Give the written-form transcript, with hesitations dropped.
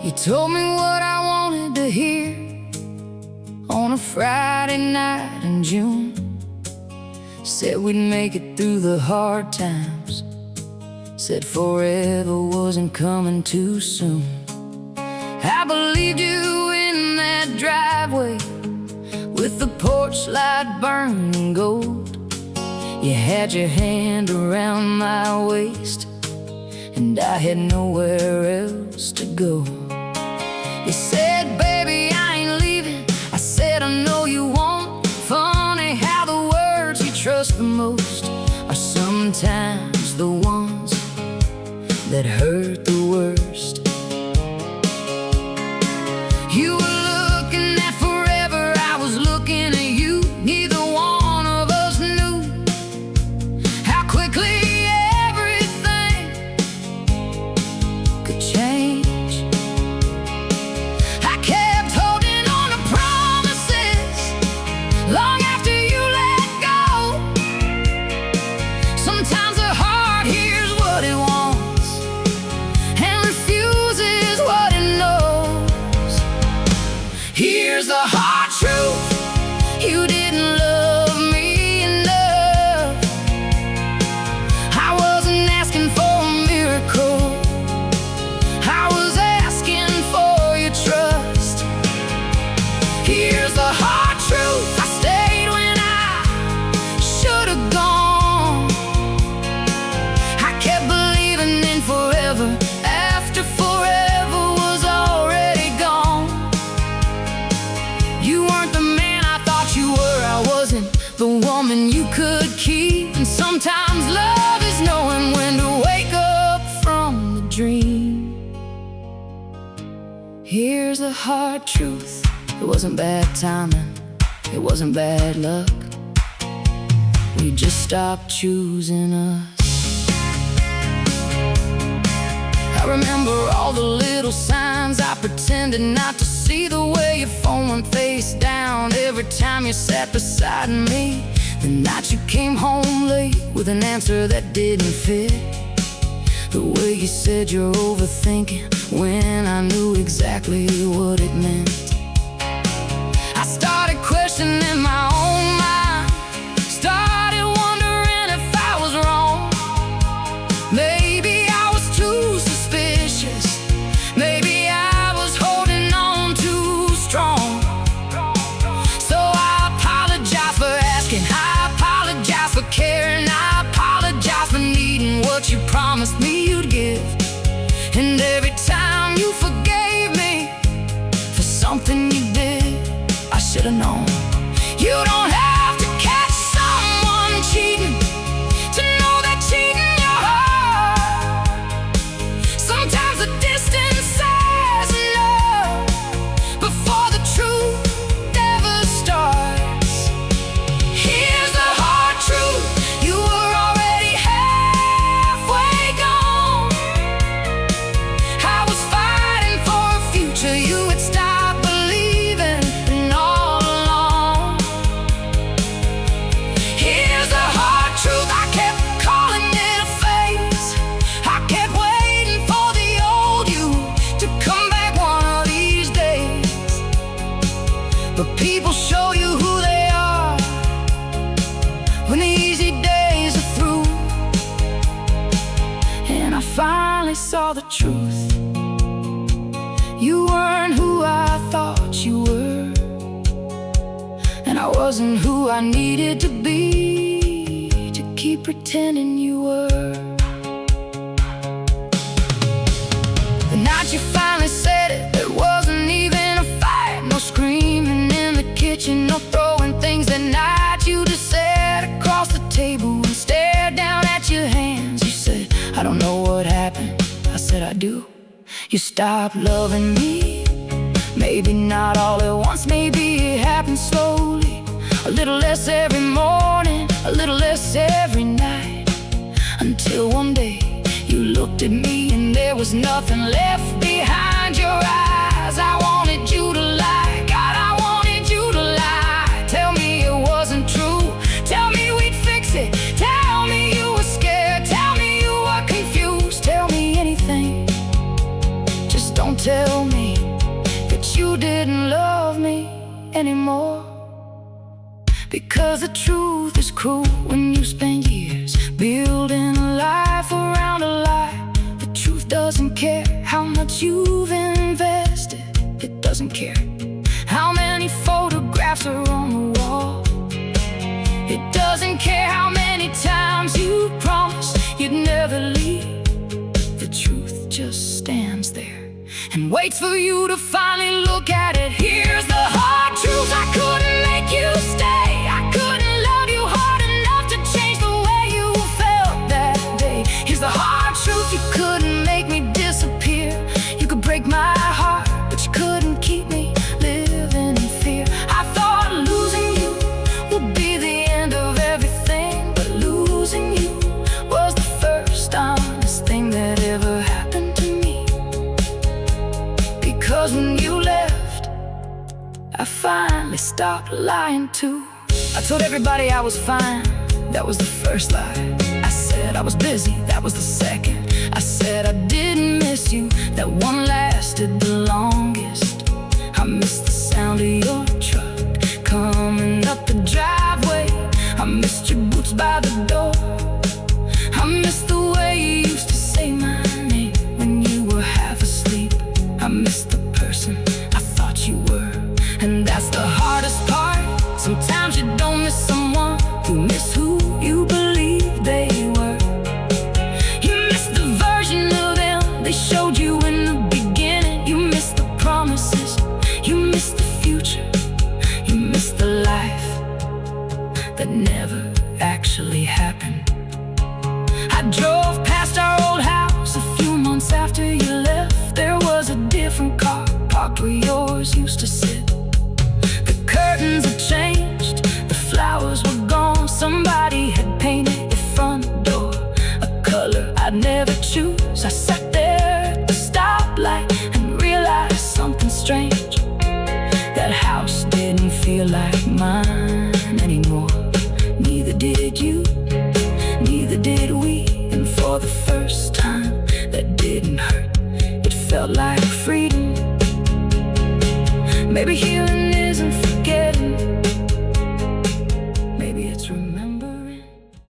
You told me what I wanted to hear on a Friday night in June. Said we'd make it through the hard times. Said forever wasn't coming too soon. I believed you in that driveway with the porch light burning gold. You had your hand around my waist, and I had nowhere else to go. You said, baby, I ain't leaving. I said, I know you won't. Funny how the words you trust the most are sometimes the ones that hurt the worst. You were looking at forever, I was looking at you. Neither one of us knew how quickly everything could change. I kept holding on to promises long after you let go. Sometimes the heart hears what it wants and refuses what it knows. Here's the hard truth: you didn't love me enough. I wasn't asking for a miracle, I was asking for your trust. Here's the hard truth: I stayed when I should have gone. I kept believing in forever after forever was already gone. You weren't the man I thought you were. I wasn't the woman you could keep. And sometimes love is knowing when to wake up from the dream. Here's the hard truth: it wasn't bad timing, it wasn't bad luck. We just stopped choosing us. I remember all the little signs I pretended not to see. The way your phone went face down every time you sat beside me. The night you came home late with an answer that didn't fit. The way you said you're overthinking when I knew exactly what it meant. I started questioning my own mind, started wondering if I was wrong. Maybe I was too suspicious, maybe I was holding on too strong. So I apologize for asking, I apologize for caring, I apologize for needing what you promised me you'd give. And every time you forgave me for something you did, I should've known. You don't have to catch someone cheating to know that cheating your heart. Sometimes the distance says enough before the truth ever starts. Here's the hard truth: you were already halfway gone. I was fighting for a future you had stopped believing in all along. Here's the hard truth: I kept calling it a phase. I kept waiting for the old you to come back one of these days. But people show you who they are when the easy days are through. And I finally saw the truth: you weren't who I thought you were, and I wasn't who I needed to be to keep pretending you were. The night you finally said it, there wasn't even a fight. No screaming in the kitchen, no throwing things. That night you just sat across the table and stared down at your hands. You said, I don't know what happened. I said, I do. You stopped loving me, maybe not all at once, maybe it happened slowly. A little less every morning, a little less every night, until one day you looked at me and there was nothing left behind your eyes. I wanted you to lie, God, I wanted you to lie. Tell me it wasn't true, tell me we'd fix it. Tell me you were scared, tell me you were confused. Tell me anything, just don't tell me anymore. Because the truth is cruel when you spend years building a life around a lie. The truth doesn't care how much you've invested. It doesn't care how many photographs are on the wall. It doesn't care how many times you promised you'd never leave. The truth just stands there and waits for you to finally look at it. Here's the hard truth: I couldn't make you stay. I couldn't love you hard enough to change the way you felt that day. Here's the hard truth: you couldn't make me disappear. You could break my heart, but you couldn't keep me living in fear. I thought losing you would be the end of everything, but losing you was the first honest thing that ever happened to me. Because when you left, I finally stopped lying too. I told everybody I was fine, that was the first lie. I said I was busy, that was the second. I said I didn't miss you, that one lasted the longest. I missed the sound of your truck coming up the driveway. I missed your boots by the door. I missed the way you used to say my name when you were half asleep. I missed the person I thought you were. And that's the hardest part. Sometimes you don't miss someone, you miss who you believe they were. You miss the version of them they showed you in the beginning. You miss the promises, you miss the future, you miss the life that never actually happened. I drove past our old house a few months after you left. There was a different car parked where yours used to sit. The curtains had changed, the flowers were gone. Somebody had painted your front door a color I'd never choose. I sat there at the stoplight and realized something strange. That house didn't feel like mine anymore. Neither did you, neither did we. And for the first time, that didn't hurt. It felt like freedom. Maybe healing